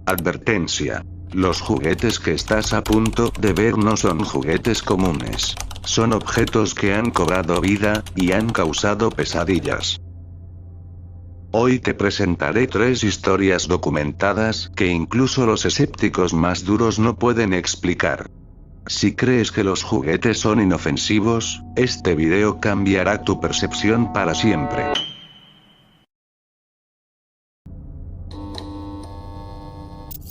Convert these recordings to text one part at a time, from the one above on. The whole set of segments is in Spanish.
Advertencia. Los juguetes que estás a punto de ver no son juguetes comunes. Son objetos que han cobrado vida, y han causado pesadillas. Hoy te presentaré 3 historias documentadas que incluso los escépticos más duros no pueden explicar. Si crees que los juguetes son inofensivos, este video cambiará tu percepción para siempre.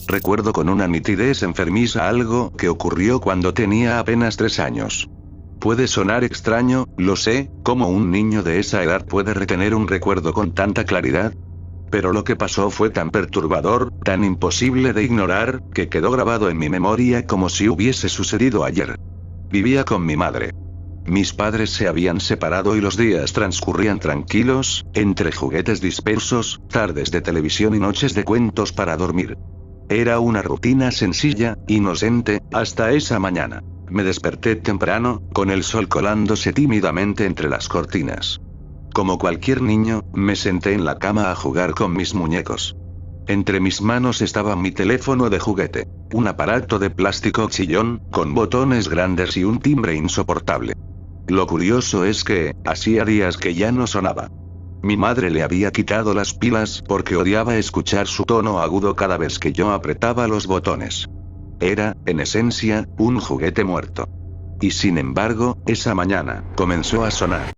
Recuerdo con una nitidez enfermiza algo que ocurrió cuando tenía apenas 3 años. Puede sonar extraño, lo sé, ¿cómo un niño de esa edad puede retener un recuerdo con tanta claridad? Pero lo que pasó fue tan perturbador, tan imposible de ignorar, que quedó grabado en mi memoria como si hubiese sucedido ayer. Vivía con mi madre. Mis padres se habían separado y los días transcurrían tranquilos, entre juguetes dispersos, tardes de televisión y noches de cuentos para dormir. Era una rutina sencilla, inocente, hasta esa mañana. Me desperté temprano, con el sol colándose tímidamente entre las cortinas. Como cualquier niño, me senté en la cama a jugar con mis muñecos. Entre mis manos estaba mi teléfono de juguete, un aparato de plástico chillón, con botones grandes y un timbre insoportable. Lo curioso es que, hacía días que ya no sonaba. Mi madre le había quitado las pilas porque odiaba escuchar su tono agudo cada vez que yo apretaba los botones. Era, en esencia, un juguete muerto. Y sin embargo, esa mañana, comenzó a sonar.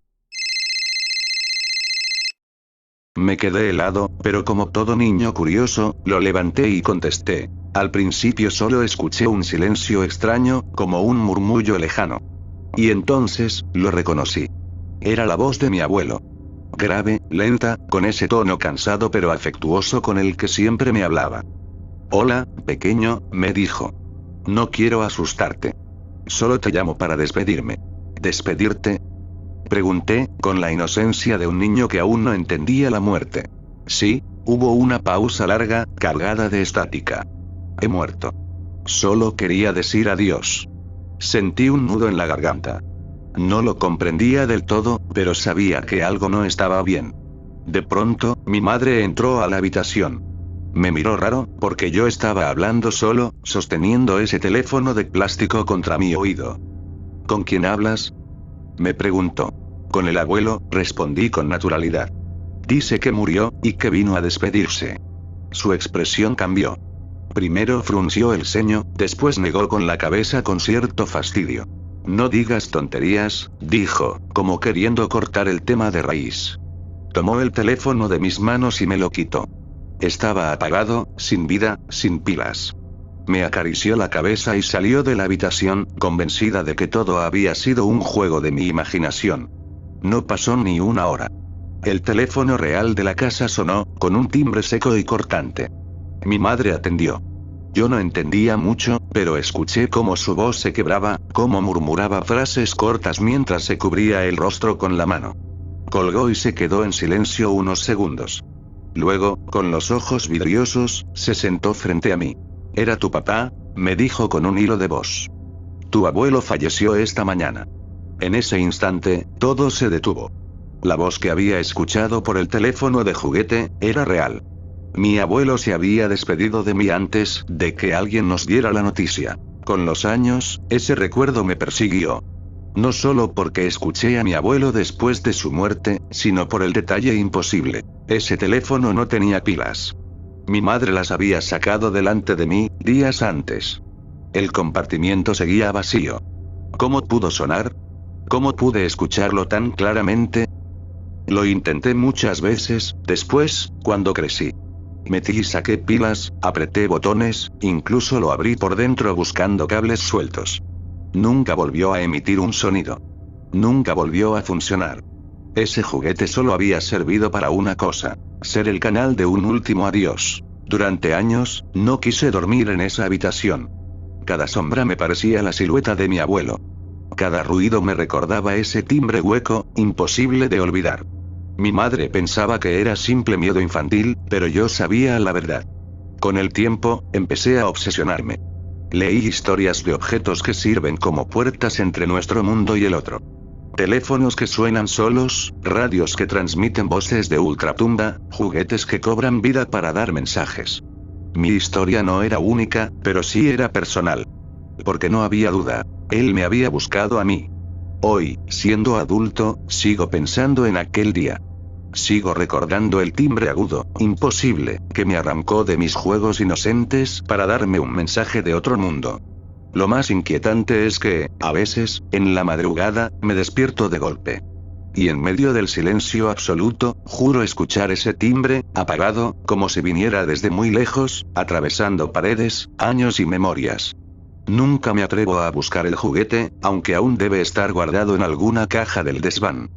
Me quedé helado, pero como todo niño curioso, lo levanté y contesté. Al principio solo escuché un silencio extraño, como un murmullo lejano. Y entonces, lo reconocí. Era la voz de mi abuelo. Grave, lenta, con ese tono cansado pero afectuoso con el que siempre me hablaba. «Hola, pequeño», me dijo. «No quiero asustarte. Solo te llamo para despedirme». «¿Despedirte?», pregunté, con la inocencia de un niño que aún no entendía la muerte. Sí, hubo una pausa larga, cargada de estática. «He muerto. Solo quería decir adiós». Sentí un nudo en la garganta. No lo comprendía del todo, pero sabía que algo no estaba bien. De pronto, mi madre entró a la habitación. Me miró raro, porque yo estaba hablando solo, sosteniendo ese teléfono de plástico contra mi oído. «¿Con quién hablas?», me preguntó. «Con el abuelo», respondí con naturalidad. «Dice que murió, y que vino a despedirse». Su expresión cambió. Primero frunció el ceño, después negó con la cabeza con cierto fastidio. «No digas tonterías», dijo, como queriendo cortar el tema de raíz. Tomó el teléfono de mis manos y me lo quitó. Estaba apagado, sin vida, sin pilas. Me acarició la cabeza y salió de la habitación, convencida de que todo había sido un juego de mi imaginación. No pasó ni una hora. El teléfono real de la casa sonó, con un timbre seco y cortante. Mi madre atendió. Yo no entendía mucho, pero escuché cómo su voz se quebraba, cómo murmuraba frases cortas mientras se cubría el rostro con la mano. Colgó y se quedó en silencio unos segundos. Luego, con los ojos vidriosos, se sentó frente a mí. «¿Era tu papá?», me dijo con un hilo de voz. «Tu abuelo falleció esta mañana». En ese instante, todo se detuvo. La voz que había escuchado por el teléfono de juguete, era real. Mi abuelo se había despedido de mí antes de que alguien nos diera la noticia. Con los años, ese recuerdo me persiguió. No solo porque escuché a mi abuelo después de su muerte, sino por el detalle imposible. Ese teléfono no tenía pilas. Mi madre las había sacado delante de mí, días antes. El compartimiento seguía vacío. ¿Cómo pudo sonar? ¿Cómo pude escucharlo tan claramente? Lo intenté muchas veces, después, cuando crecí. Metí y saqué pilas, apreté botones, incluso lo abrí por dentro buscando cables sueltos. Nunca volvió a emitir un sonido. Nunca volvió a funcionar. Ese juguete solo había servido para una cosa: ser el canal de un último adiós. Durante años, no quise dormir en esa habitación. Cada sombra me parecía la silueta de mi abuelo. Cada ruido me recordaba ese timbre hueco, imposible de olvidar. Mi madre pensaba que era simple miedo infantil, pero yo sabía la verdad. Con el tiempo, empecé a obsesionarme. Leí historias de objetos que sirven como puertas entre nuestro mundo y el otro. Teléfonos que suenan solos, radios que transmiten voces de ultratumba, juguetes que cobran vida para dar mensajes. Mi historia no era única, pero sí era personal. Porque no había duda. Él me había buscado a mí. Hoy, siendo adulto, sigo pensando en aquel día. Sigo recordando el timbre agudo, imposible, que me arrancó de mis juegos inocentes para darme un mensaje de otro mundo. Lo más inquietante es que, a veces, en la madrugada, me despierto de golpe. Y en medio del silencio absoluto, juro escuchar ese timbre, apagado, como si viniera desde muy lejos, atravesando paredes, años y memorias. Nunca me atrevo a buscar el juguete, aunque aún debe estar guardado en alguna caja del desván.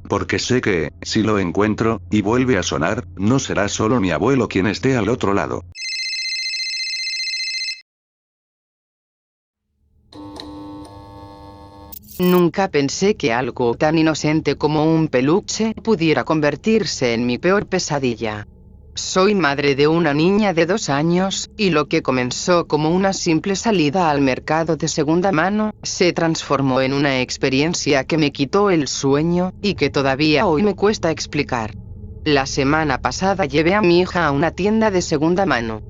Porque sé que, si lo encuentro, y vuelve a sonar, no será solo mi abuelo quien esté al otro lado. Nunca pensé que algo tan inocente como un peluche pudiera convertirse en mi peor pesadilla. Soy madre de una niña de 2 años, y lo que comenzó como una simple salida al mercado de segunda mano, se transformó en una experiencia que me quitó el sueño, y que todavía hoy me cuesta explicar. La semana pasada llevé a mi hija a una tienda de segunda mano.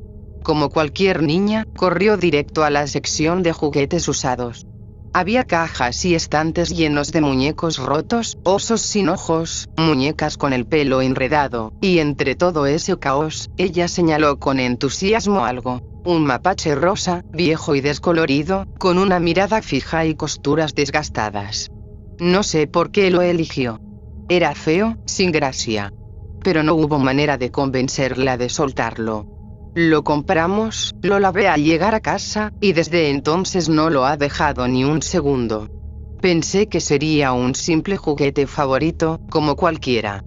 Como cualquier niña, corrió directo a la sección de juguetes usados. Había cajas y estantes llenos de muñecos rotos, osos sin ojos, muñecas con el pelo enredado, y entre todo ese caos, ella señaló con entusiasmo algo. Un mapache rosa, viejo y descolorido, con una mirada fija y costuras desgastadas. No sé por qué lo eligió. Era feo, sin gracia. Pero no hubo manera de convencerla de soltarlo. Lo compramos, lo lavé al llegar a casa, y desde entonces no lo ha dejado ni un segundo. Pensé que sería un simple juguete favorito, como cualquiera.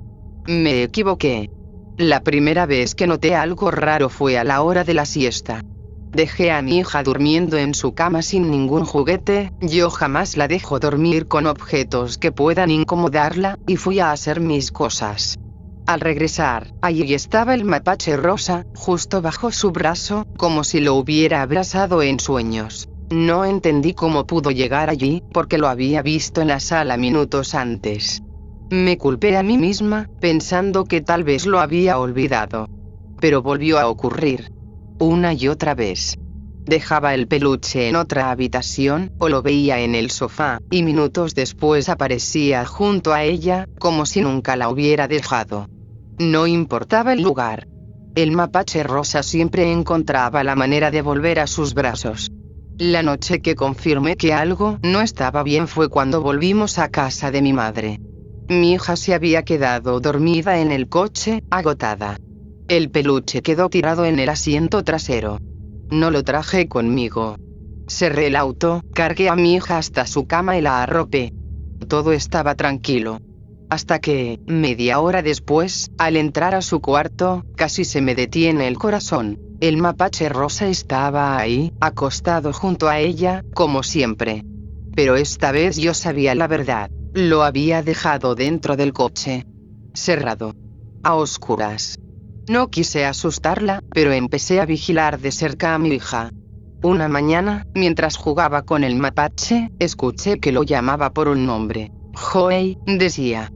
Me equivoqué. La primera vez que noté algo raro fue a la hora de la siesta. Dejé a mi hija durmiendo en su cama sin ningún juguete, yo jamás la dejo dormir con objetos que puedan incomodarla, y fui a hacer mis cosas. Al regresar, allí estaba el mapache rosa, justo bajo su brazo, como si lo hubiera abrazado en sueños. No entendí cómo pudo llegar allí, porque lo había visto en la sala minutos antes. Me culpé a mí misma, pensando que tal vez lo había olvidado. Pero volvió a ocurrir. Una y otra vez. Dejaba el peluche en otra habitación, o lo veía en el sofá, y minutos después aparecía junto a ella, como si nunca la hubiera dejado. No importaba el lugar. El mapache rosa siempre encontraba la manera de volver a sus brazos. La noche que confirmé que algo no estaba bien fue cuando volvimos a casa de mi madre. Mi hija se había quedado dormida en el coche, agotada. El peluche quedó tirado en el asiento trasero. No lo traje conmigo. Cerré el auto, cargué a mi hija hasta su cama y la arropé. Todo estaba tranquilo. Hasta que, media hora después, al entrar a su cuarto, casi se me detiene el corazón. El mapache rosa estaba ahí, acostado junto a ella, como siempre. Pero esta vez yo sabía la verdad. Lo había dejado dentro del coche. Cerrado. A oscuras. No quise asustarla, pero empecé a vigilar de cerca a mi hija. Una mañana, mientras jugaba con el mapache, escuché que lo llamaba por un nombre. Joey, decía.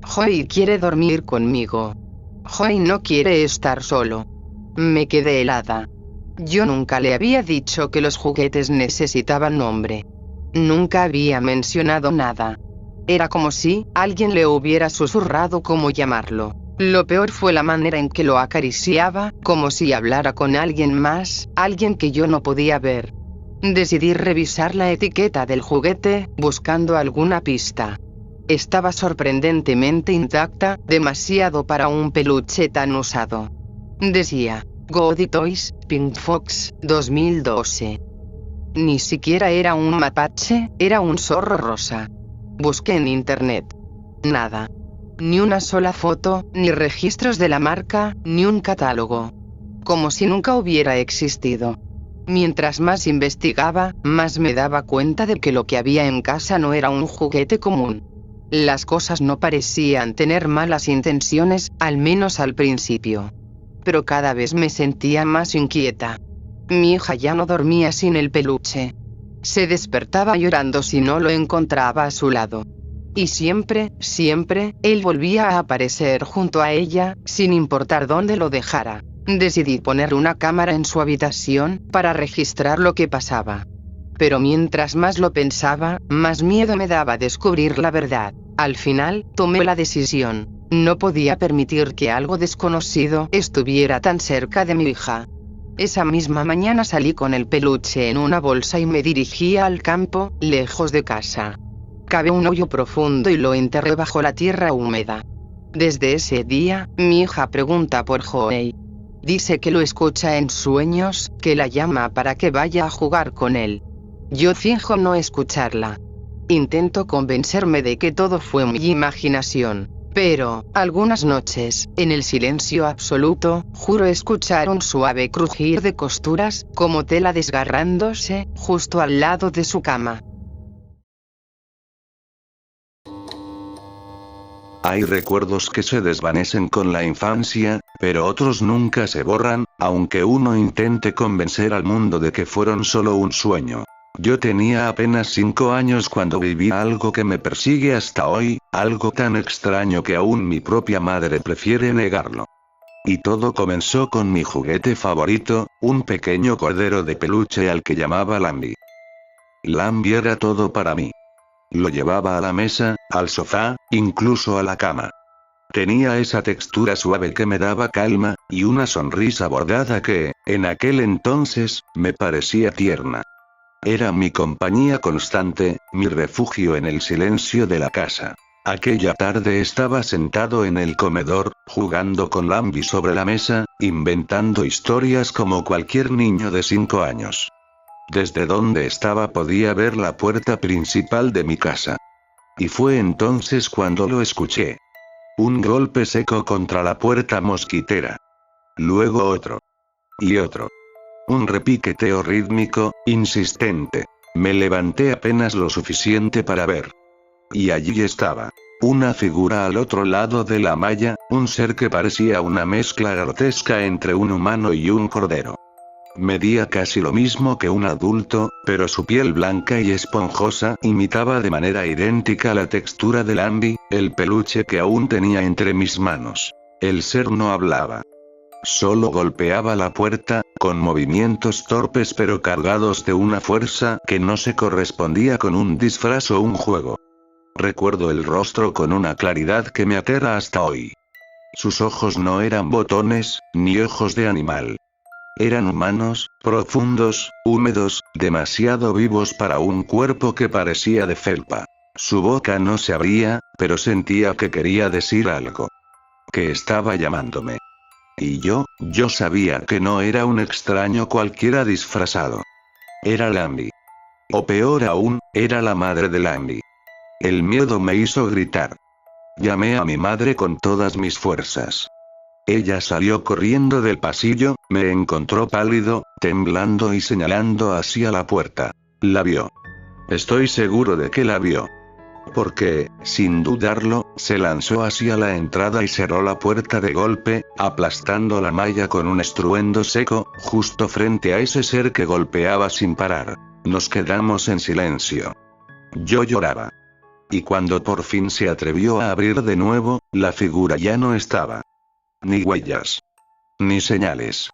Joey quiere dormir conmigo. Joey no quiere estar solo. Me quedé helada. Yo nunca le había dicho que los juguetes necesitaban nombre. Nunca había mencionado nada. Era como si alguien le hubiera susurrado cómo llamarlo. Lo peor fue la manera en que lo acariciaba, como si hablara con alguien más, alguien que yo no podía ver. Decidí revisar la etiqueta del juguete, buscando alguna pista. Estaba sorprendentemente intacta, demasiado para un peluche tan usado. Decía, Goody Toys, Pink Fox, 2012. Ni siquiera era un mapache, era un zorro rosa. Busqué en internet. Nada. Ni una sola foto, ni registros de la marca, ni un catálogo. Como si nunca hubiera existido. Mientras más investigaba, más me daba cuenta de que lo que había en casa no era un juguete común. Las cosas no parecían tener malas intenciones, al menos al principio. Pero cada vez me sentía más inquieta. Mi hija ya no dormía sin el peluche. Se despertaba llorando si no lo encontraba a su lado. Y siempre, él volvía a aparecer junto a ella, sin importar dónde lo dejara. Decidí poner una cámara en su habitación, para registrar lo que pasaba. Pero mientras más lo pensaba, más miedo me daba descubrir la verdad. Al final, tomé la decisión. No podía permitir que algo desconocido estuviera tan cerca de mi hija. Esa misma mañana salí con el peluche en una bolsa y me dirigía al campo, lejos de casa. Cavé un hoyo profundo y lo enterré bajo la tierra húmeda. Desde ese día, mi hija pregunta por Joey. Dice que lo escucha en sueños, que la llama para que vaya a jugar con él. Yo finjo no escucharla. Intento convencerme de que todo fue mi imaginación. Pero, algunas noches, en el silencio absoluto, juro escuchar un suave crujir de costuras, como tela desgarrándose, justo al lado de su cama. Hay recuerdos que se desvanecen con la infancia, pero otros nunca se borran, aunque uno intente convencer al mundo de que fueron solo un sueño. Yo tenía apenas 5 años cuando viví algo que me persigue hasta hoy, algo tan extraño que aún mi propia madre prefiere negarlo. Y todo comenzó con mi juguete favorito, un pequeño cordero de peluche al que llamaba Lambi. Lambi era todo para mí. Lo llevaba a la mesa, al sofá, incluso a la cama. Tenía esa textura suave que me daba calma, y una sonrisa bordada que, en aquel entonces, me parecía tierna. Era mi compañía constante, mi refugio en el silencio de la casa. Aquella tarde estaba sentado en el comedor, jugando con Lambi sobre la mesa, inventando historias como cualquier niño de 5 años. Desde donde estaba podía ver la puerta principal de mi casa. Y fue entonces cuando lo escuché. Un golpe seco contra la puerta mosquitera. Luego otro. Y otro. Un repiqueteo rítmico, insistente. Me levanté apenas lo suficiente para ver. Y allí estaba. Una figura al otro lado de la malla, un ser que parecía una mezcla grotesca entre un humano y un cordero. Medía casi lo mismo que un adulto, pero su piel blanca y esponjosa imitaba de manera idéntica la textura de Lambi, el peluche que aún tenía entre mis manos. El ser no hablaba. Solo golpeaba la puerta, con movimientos torpes pero cargados de una fuerza que no se correspondía con un disfraz o un juego. Recuerdo el rostro con una claridad que me aterra hasta hoy. Sus ojos no eran botones, ni ojos de animal. Eran humanos, profundos, húmedos, demasiado vivos para un cuerpo que parecía de felpa. Su boca no se abría, pero sentía que quería decir algo. Que estaba llamándome. Y yo sabía que no era un extraño cualquiera disfrazado. Era Lambi. O peor aún, era la madre de Lambi. El miedo me hizo gritar. Llamé a mi madre con todas mis fuerzas. Ella salió corriendo del pasillo, me encontró pálido, temblando y señalando hacia la puerta. La vio. Estoy seguro de que la vio. Porque, sin dudarlo, se lanzó hacia la entrada y cerró la puerta de golpe, aplastando la malla con un estruendo seco, justo frente a ese ser que golpeaba sin parar. Nos quedamos en silencio. Yo lloraba. Y cuando por fin se atrevió a abrir de nuevo, la figura ya no estaba. Ni huellas. Ni señales.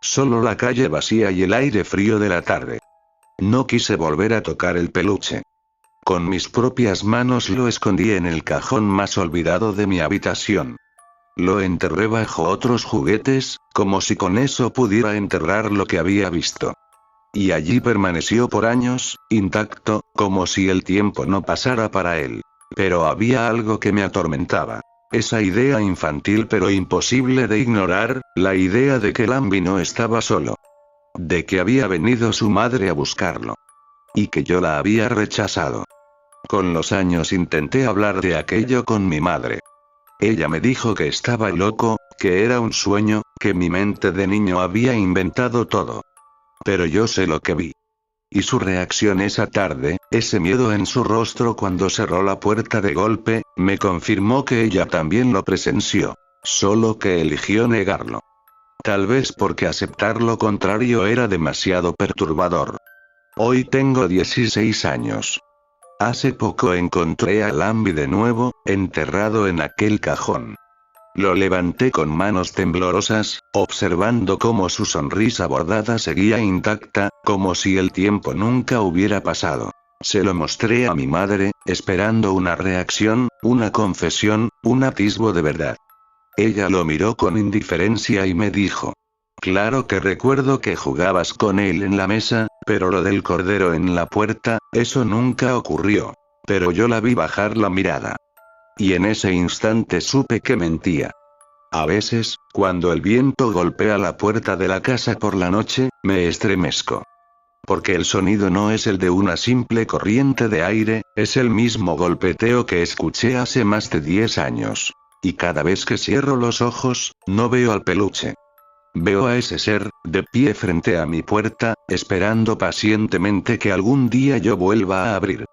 Solo la calle vacía y el aire frío de la tarde. No quise volver a tocar el peluche. Con mis propias manos lo escondí en el cajón más olvidado de mi habitación. Lo enterré bajo otros juguetes, como si con eso pudiera enterrar lo que había visto. Y allí permaneció por años, intacto, como si el tiempo no pasara para él. Pero había algo que me atormentaba. Esa idea infantil pero imposible de ignorar, la idea de que Lambi no estaba solo. De que había venido su madre a buscarlo. Y que yo la había rechazado. Con los años intenté hablar de aquello con mi madre. Ella me dijo que estaba loco, que era un sueño, que mi mente de niño había inventado todo. Pero yo sé lo que vi. Y su reacción esa tarde, ese miedo en su rostro cuando cerró la puerta de golpe, me confirmó que ella también lo presenció. Solo que eligió negarlo. Tal vez porque aceptar lo contrario era demasiado perturbador. Hoy tengo 16 años. Hace poco encontré a Lambi de nuevo, enterrado en aquel cajón. Lo levanté con manos temblorosas, observando cómo su sonrisa bordada seguía intacta, como si el tiempo nunca hubiera pasado. Se lo mostré a mi madre, esperando una reacción, una confesión, un atisbo de verdad. Ella lo miró con indiferencia y me dijo: claro que recuerdo que jugabas con él en la mesa, pero lo del cordero en la puerta, eso nunca ocurrió. Pero yo la vi bajar la mirada. Y en ese instante supe que mentía. A veces, cuando el viento golpea la puerta de la casa por la noche, me estremezco. Porque el sonido no es el de una simple corriente de aire, es el mismo golpeteo que escuché hace más de 10 años. Y cada vez que cierro los ojos, no veo al peluche. Veo a ese ser, de pie frente a mi puerta, esperando pacientemente que algún día yo vuelva a abrir.